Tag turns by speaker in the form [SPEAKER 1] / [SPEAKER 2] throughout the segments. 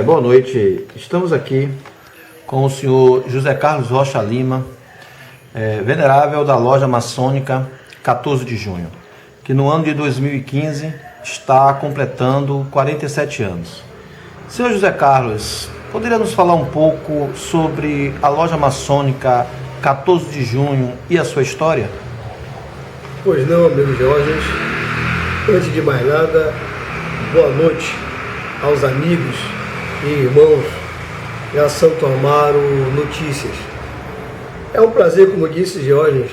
[SPEAKER 1] Boa noite. Estamos aqui com o senhor José Carlos Rocha Lima, venerável da loja maçônica 14 de junho, que no ano de 2015 está completando 47 anos. Senhor José Carlos, poderia nos falar um pouco sobre a loja maçônica 14 de junho e a sua história?
[SPEAKER 2] Pois não, amigo Jorge. Antes de mais nada, boa noite aos amigos e irmãos da Santo Amaro Notícias. É um prazer, como disse Jorge,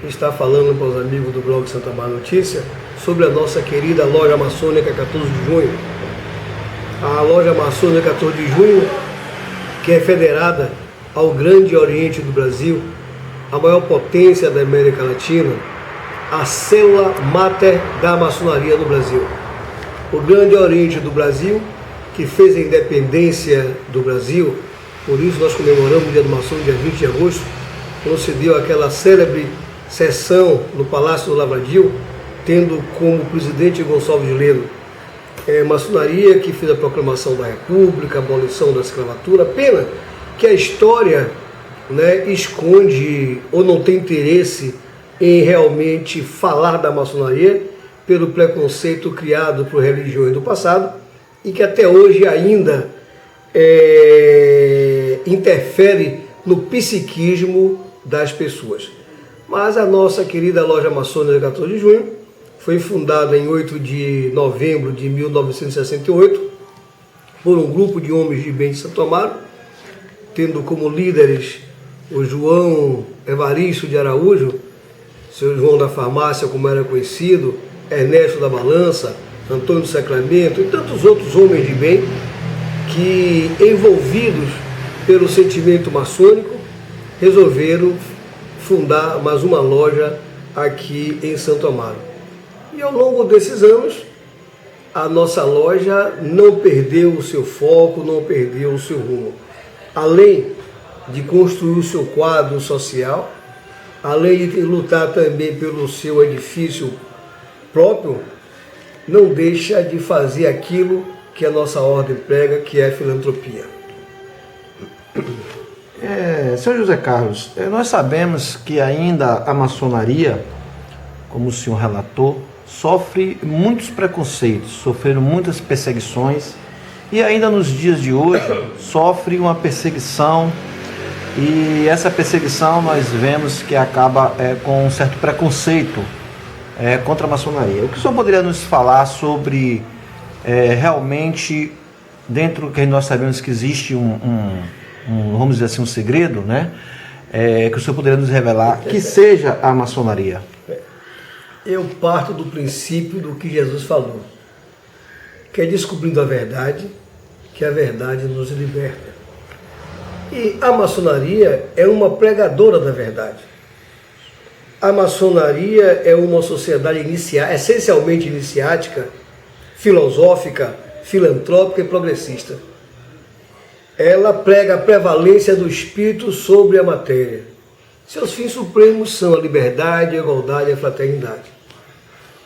[SPEAKER 2] estar falando para os amigos do blog Santo Amaro Notícias sobre a nossa querida loja maçônica 14 de junho. A loja maçônica 14 de junho, que é federada ao Grande Oriente do Brasil, a maior potência da América Latina, a célula máter da maçonaria no Brasil. O Grande Oriente do Brasil, que fez a independência do Brasil, por isso nós comemoramos o Dia do Maçom, dia 20 de agosto, quando se deu aquela célebre sessão no Palácio do Lavradio, tendo como presidente Gonçalves de Leno. Maçonaria que fez a proclamação da República, a abolição da escravatura. Pena que a história, esconde ou não tem interesse em realmente falar da maçonaria pelo preconceito criado por religiões do passado e que até hoje ainda interfere no psiquismo das pessoas. Mas a nossa querida loja maçônica 14 de junho foi fundada em 8 de novembro de 1968 por um grupo de homens de bem de Santo Amaro, tendo como líderes o João Evaristo de Araújo, seu João da Farmácia, como era conhecido, Ernesto da Balança, Antônio do Sacramento e tantos outros homens de bem que, envolvidos pelo sentimento maçônico, resolveram fundar mais uma loja aqui em Santo Amaro. E ao longo desses anos, a nossa loja não perdeu o seu foco, não perdeu o seu rumo. Além de construir o seu quadro social, além de lutar também pelo seu edifício próprio, não deixa de fazer aquilo que a nossa ordem prega, que é a filantropia.
[SPEAKER 1] Senhor José Carlos, nós sabemos que ainda a maçonaria, como o senhor relatou, sofre muitos preconceitos, sofreram muitas perseguições e ainda nos dias de hoje sofre uma perseguição, e essa perseguição nós vemos que acaba com um certo preconceito contra a maçonaria. O que o senhor poderia nos falar sobre realmente, dentro que nós sabemos que existe vamos dizer assim, um segredo, que o senhor poderia nos revelar, que seja a maçonaria?
[SPEAKER 2] Eu parto do princípio do que Jesus falou, que é descobrindo a verdade, que a verdade nos liberta. E a maçonaria é uma pregadora da verdade. A maçonaria é uma sociedade essencialmente iniciática, filosófica, filantrópica e progressista. Ela prega a prevalência do espírito sobre a matéria. Seus fins supremos são a liberdade, a igualdade e a fraternidade.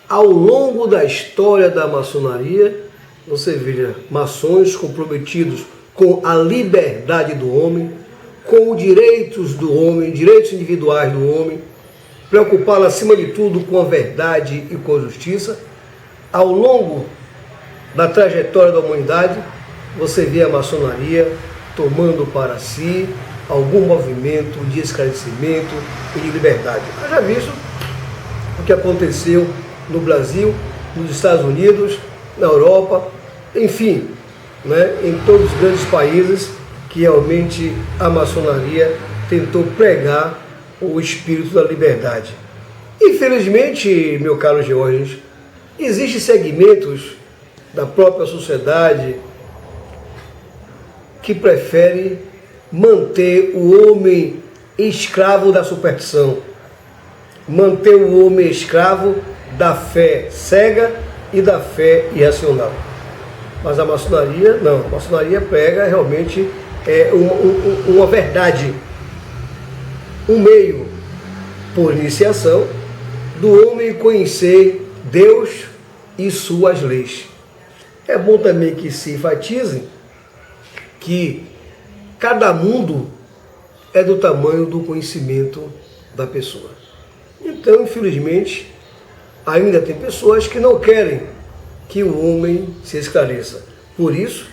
[SPEAKER 2] Ao longo da história da maçonaria, você veja maçons comprometidos com a liberdade do homem, com os direitos do homem, direitos individuais do homem, preocupá-lo acima de tudo com a verdade e com a justiça. Ao longo da trajetória da humanidade, você vê a maçonaria tomando para si algum movimento de esclarecimento e de liberdade. Haja visto o que aconteceu no Brasil, nos Estados Unidos, na Europa, enfim, em todos os grandes países que realmente a maçonaria tentou pregar o espírito da liberdade. Infelizmente, meu caro Georges, existem segmentos da própria sociedade que preferem manter o homem escravo da superstição, manter o homem escravo da fé cega e da fé irracional. Mas a maçonaria, não. A maçonaria prega realmente uma verdade, um meio, por iniciação, do homem conhecer Deus e suas leis. É bom também que se enfatize que cada mundo é do tamanho do conhecimento da pessoa. Então, infelizmente, ainda tem pessoas que não querem que o homem se esclareça. Por isso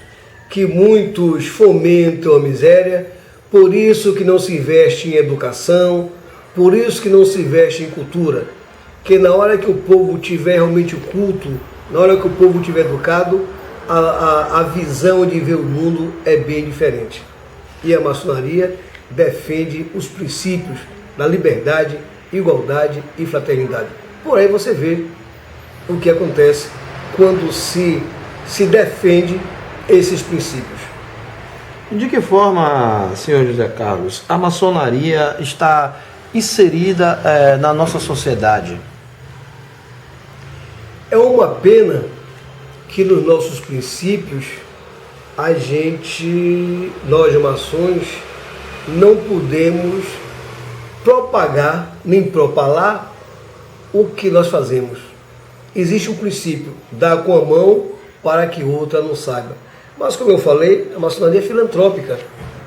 [SPEAKER 2] que muitos fomentam a miséria, por isso que não se investe em educação, por isso que não se investe em cultura. Que na hora que o povo tiver realmente o culto, na hora que o povo tiver educado, a visão de ver o mundo é bem diferente. E a maçonaria defende os princípios da liberdade, igualdade e fraternidade. Por aí você vê o que acontece quando se defende esses princípios.
[SPEAKER 1] De que forma, senhor José Carlos, a maçonaria está inserida na nossa sociedade?
[SPEAKER 2] É uma pena que nos nossos princípios nós maçons, não podemos propagar nem propalar o que nós fazemos. Existe um princípio, dar com a mão para que outra não saiba. Mas, como eu falei, a maçonaria é filantrópica.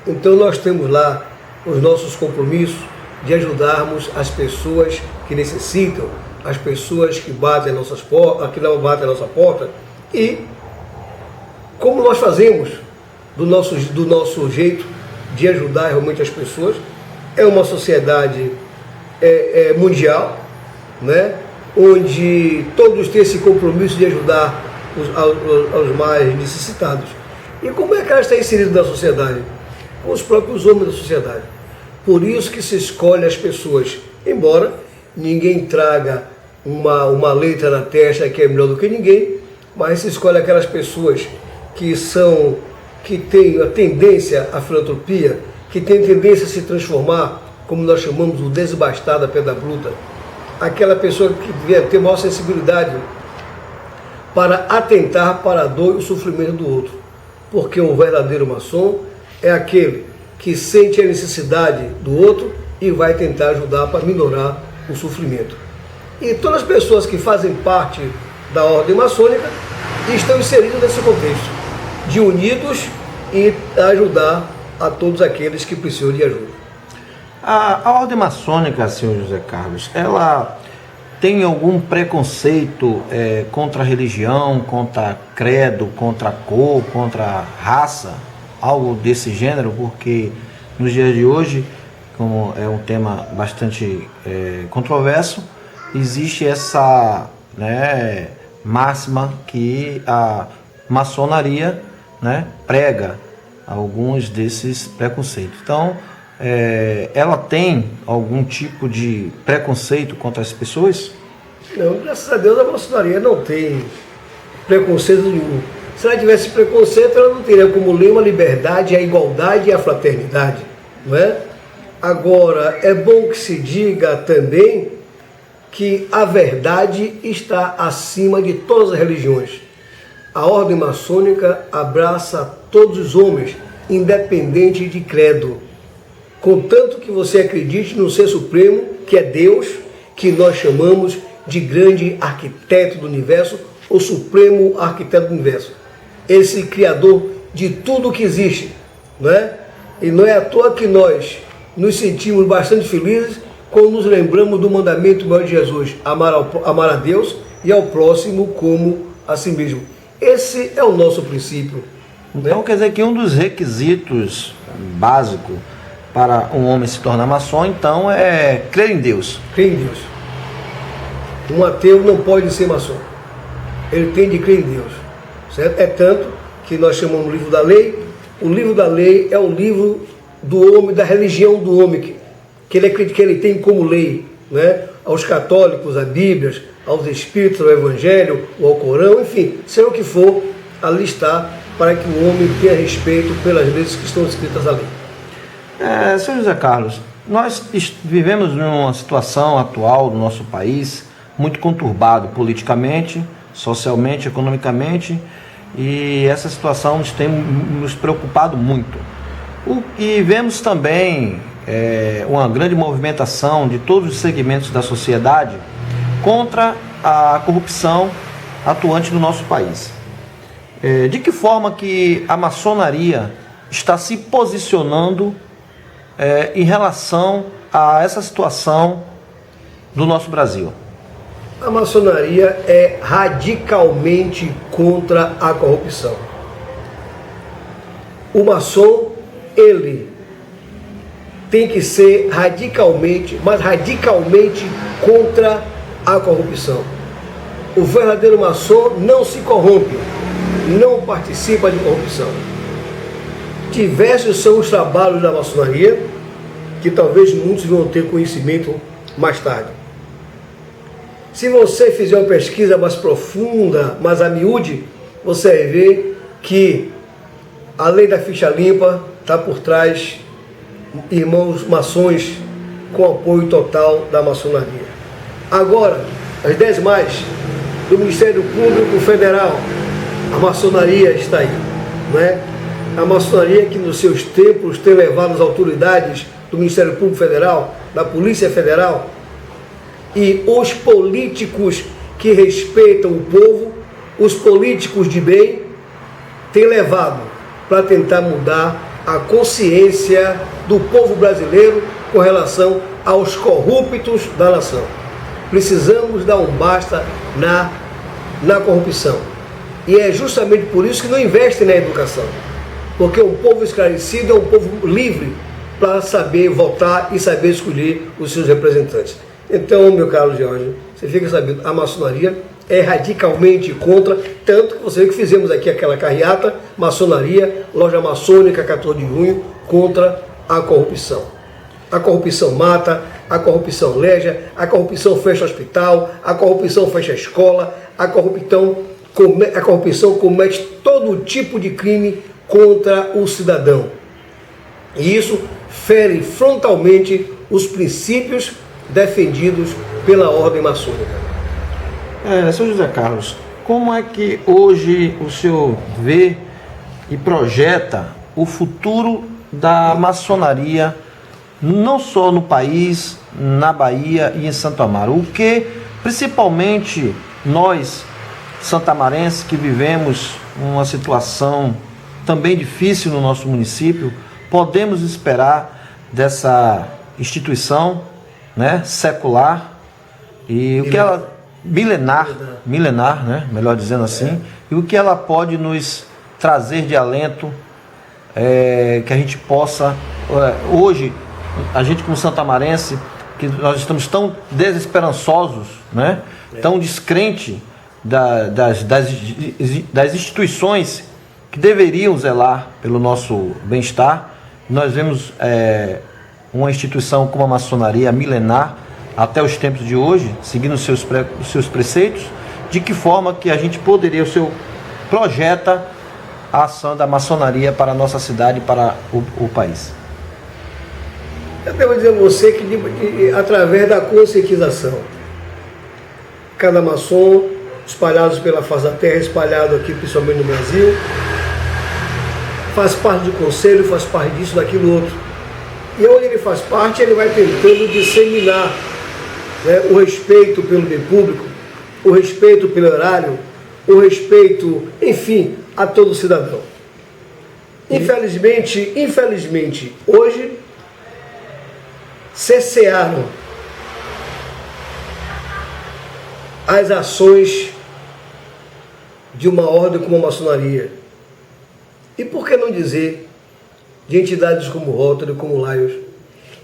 [SPEAKER 2] Então nós temos lá os nossos compromissos de ajudarmos as pessoas que necessitam, as pessoas que batem nossas portas, que não batem a nossa porta. E como nós fazemos do nosso jeito de ajudar realmente as pessoas, é uma sociedade mundial, né? Onde todos têm esse compromisso de ajudar aos mais necessitados. E como é que ela está inserida na sociedade? Com os próprios homens da sociedade. Por isso que se escolhe as pessoas, embora ninguém traga uma letra na testa que é melhor do que ninguém, mas se escolhe aquelas pessoas que têm a tendência à filantropia, que têm tendência a se transformar, como nós chamamos, o desbastado da pedra bruta, aquela pessoa que devia ter maior sensibilidade para atentar para a dor e o sofrimento do outro. Porque um verdadeiro maçom é aquele que sente a necessidade do outro e vai tentar ajudar para minorar o sofrimento. E todas as pessoas que fazem parte da ordem maçônica estão inseridas nesse contexto, de unidos e ajudar a todos aqueles que precisam de ajuda.
[SPEAKER 1] A ordem maçônica, senhor José Carlos, ela tem algum preconceito contra a religião, contra credo, contra cor, contra raça, algo desse gênero? Porque nos dias de hoje, como é um tema bastante controverso, existe essa máxima que a maçonaria prega alguns desses preconceitos. Então, ela tem algum tipo de preconceito contra as pessoas?
[SPEAKER 2] Não, graças a Deus a maçonaria não tem preconceito nenhum. Se ela tivesse preconceito, ela não teria como lema a liberdade, a igualdade e a fraternidade, não é? Agora, é bom que se diga também que a verdade está acima de todas as religiões. A ordem maçônica abraça todos os homens, independente de credo. Contanto que você acredite no Ser Supremo, que é Deus, que nós chamamos de grande arquiteto do universo, o Supremo Arquiteto do Universo. Esse Criador de tudo que existe, não é? E não é à toa que nós nos sentimos bastante felizes quando nos lembramos do mandamento maior de Jesus, amar a Deus e ao próximo como a si mesmo. Esse é o nosso princípio.
[SPEAKER 1] Então quer dizer que um dos requisitos básicos para um homem se tornar maçom, então, é crer em Deus.
[SPEAKER 2] Crer em Deus. Um ateu não pode ser maçom. Ele tem de crer em Deus. Certo? É tanto que nós chamamos o livro da lei. O livro da lei é o livro do homem, da religião do homem, que ele tem como lei, né? Aos católicos, a Bíblia, aos espíritos, ao Evangelho, ao Corão, enfim, seja o que for, ali está para que o homem tenha respeito pelas leis que estão escritas ali.
[SPEAKER 1] Senhor José Carlos, nós vivemos numa situação atual do nosso país muito conturbado politicamente, socialmente, economicamente, e essa situação nos tem nos preocupado muito. E vemos também uma grande movimentação de todos os segmentos da sociedade contra a corrupção atuante no nosso país. De que forma que a maçonaria está se posicionando em relação a essa situação do nosso Brasil?
[SPEAKER 2] A maçonaria é radicalmente contra a corrupção. O maçom, ele tem que ser radicalmente, mas radicalmente contra a corrupção. O verdadeiro maçom não se corrompe, não participa de corrupção. Diversos são os trabalhos da maçonaria, que talvez muitos vão ter conhecimento mais tarde. Se você fizer uma pesquisa mais profunda, mais a miúde, você vai ver que a lei da ficha limpa está por trás, irmãos maçons, com apoio total da maçonaria. Agora, as 10 mais do Ministério Público Federal, a maçonaria está aí, não é? A maçonaria que nos seus tempos tem levado as autoridades do Ministério Público Federal, da Polícia Federal, e os políticos que respeitam o povo, os políticos de bem, têm levado para tentar mudar a consciência do povo brasileiro com relação aos corruptos da nação. Precisamos dar um basta na corrupção. E é justamente por isso que não investem na educação. Porque um povo esclarecido é um povo livre para saber votar e saber escolher os seus representantes. Então, meu caro Jorge, você fica sabendo, a maçonaria é radicalmente contra, tanto que você vê que fizemos aqui aquela carreata, maçonaria, loja maçônica, 14 de junho, contra a corrupção. A corrupção mata, a corrupção leja, a corrupção fecha hospital, a corrupção fecha escola, a corrupção comete todo tipo de crime contra o cidadão. E isso fere frontalmente os princípios defendidos pela ordem maçônica.
[SPEAKER 1] Seu José Carlos, como é que hoje o senhor vê e projeta o futuro da maçonaria, não só no país, na Bahia e em Santo Amaro? O que, principalmente nós, santamarenses, que vivemos uma situação também difícil no nosso município, podemos esperar dessa instituição, né, secular e o que ela milenar, né, melhor dizendo assim, e o que ela pode nos trazer de alento, que a gente possa hoje, a gente como santamarense, que nós estamos tão desesperançosos, né, tão descrente das instituições que deveriam zelar pelo nosso bem-estar. Nós vemos uma instituição como a maçonaria milenar até os tempos de hoje, seguindo os seus preceitos. De que forma que a gente poderia, o senhor projeta a ação da maçonaria para a nossa cidade e para o país?
[SPEAKER 2] Eu devo dizer a você que através da conscientização, cada maçom, espalhados pela face da terra, espalhado aqui principalmente no Brasil, faz parte do conselho, faz parte disso, daquilo outro. E onde ele faz parte, ele vai tentando disseminar, né, o respeito pelo bem público, o respeito pelo horário, o respeito, enfim, a todo cidadão. Infelizmente, hoje, cessearam as ações de uma ordem como a maçonaria. E por que não dizer de entidades como Rotary, como Lions,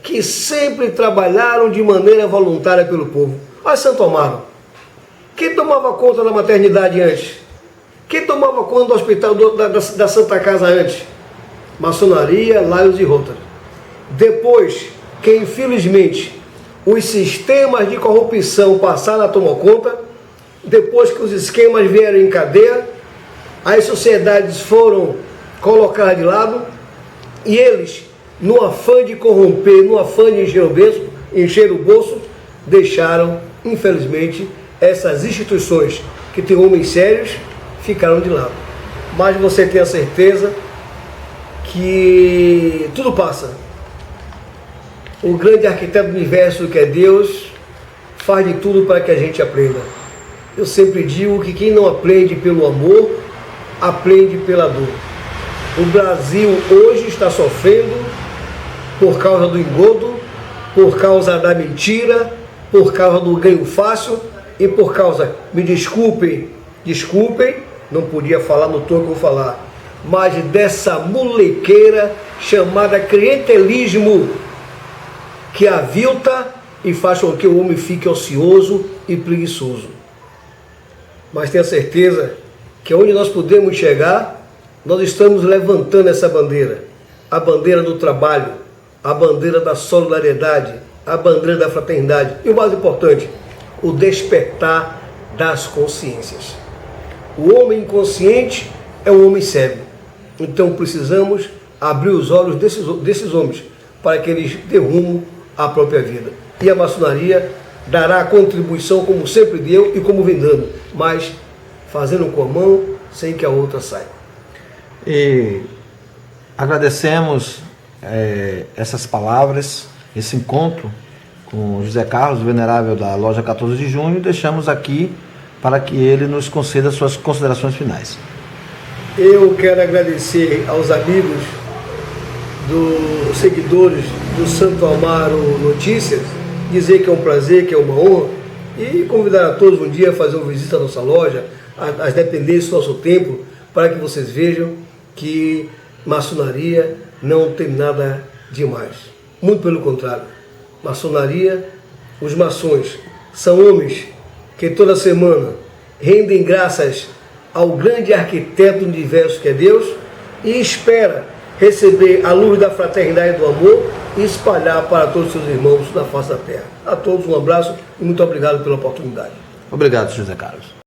[SPEAKER 2] que sempre trabalharam de maneira voluntária pelo povo? Olha Santo Amaro. Quem tomava conta da maternidade antes? Quem tomava conta do hospital da Santa Casa antes? Maçonaria, Lions e Rotary. Depois que, infelizmente, os sistemas de corrupção passaram a tomar conta, depois que os esquemas vieram em cadeia, as sociedades foram colocadas de lado e eles, no afã de corromper, no afã de encher o bolso, deixaram, infelizmente, essas instituições que têm homens sérios, ficaram de lado. Mas você tem a certeza que tudo passa. O grande arquiteto do universo, que é Deus, faz de tudo para que a gente aprenda. Eu sempre digo que quem não aprende pelo amor, aprende pela dor. O Brasil hoje está sofrendo por causa do engodo, por causa da mentira, por causa do ganho fácil e por causa, me desculpem, não podia falar no tom que eu vou falar, mas dessa molequeira chamada clientelismo, que avilta e faz com que o homem fique ocioso e preguiçoso. Mas tenha certeza que onde nós podemos chegar, nós estamos levantando essa bandeira, a bandeira do trabalho, a bandeira da solidariedade, a bandeira da fraternidade e o mais importante, o despertar das consciências. O homem inconsciente é um homem cego. Então precisamos abrir os olhos desses homens para que eles dêem rumo à própria vida. E a maçonaria dará a contribuição como sempre deu e como vem dando, mas fazendo com a mão sem que a outra saia.
[SPEAKER 1] E agradecemos essas palavras, esse encontro com José Carlos, venerável da loja 14 de junho, e deixamos aqui para que ele nos conceda suas considerações finais.
[SPEAKER 2] Eu quero agradecer aos amigos, dos seguidores do Santo Amaro Notícias, dizer que é um prazer, que é uma honra, e convidar a todos um dia a fazer uma visita à nossa loja, às dependências do nosso templo, para que vocês vejam que maçonaria não tem nada demais. Muito pelo contrário. Maçonaria, os maçons são homens que toda semana rendem graças ao grande arquiteto do universo que é Deus e espera receber a luz da fraternidade e do amor e espalhar para todos os seus irmãos na face da terra. A todos um abraço e muito obrigado pela oportunidade.
[SPEAKER 1] Obrigado, José Carlos.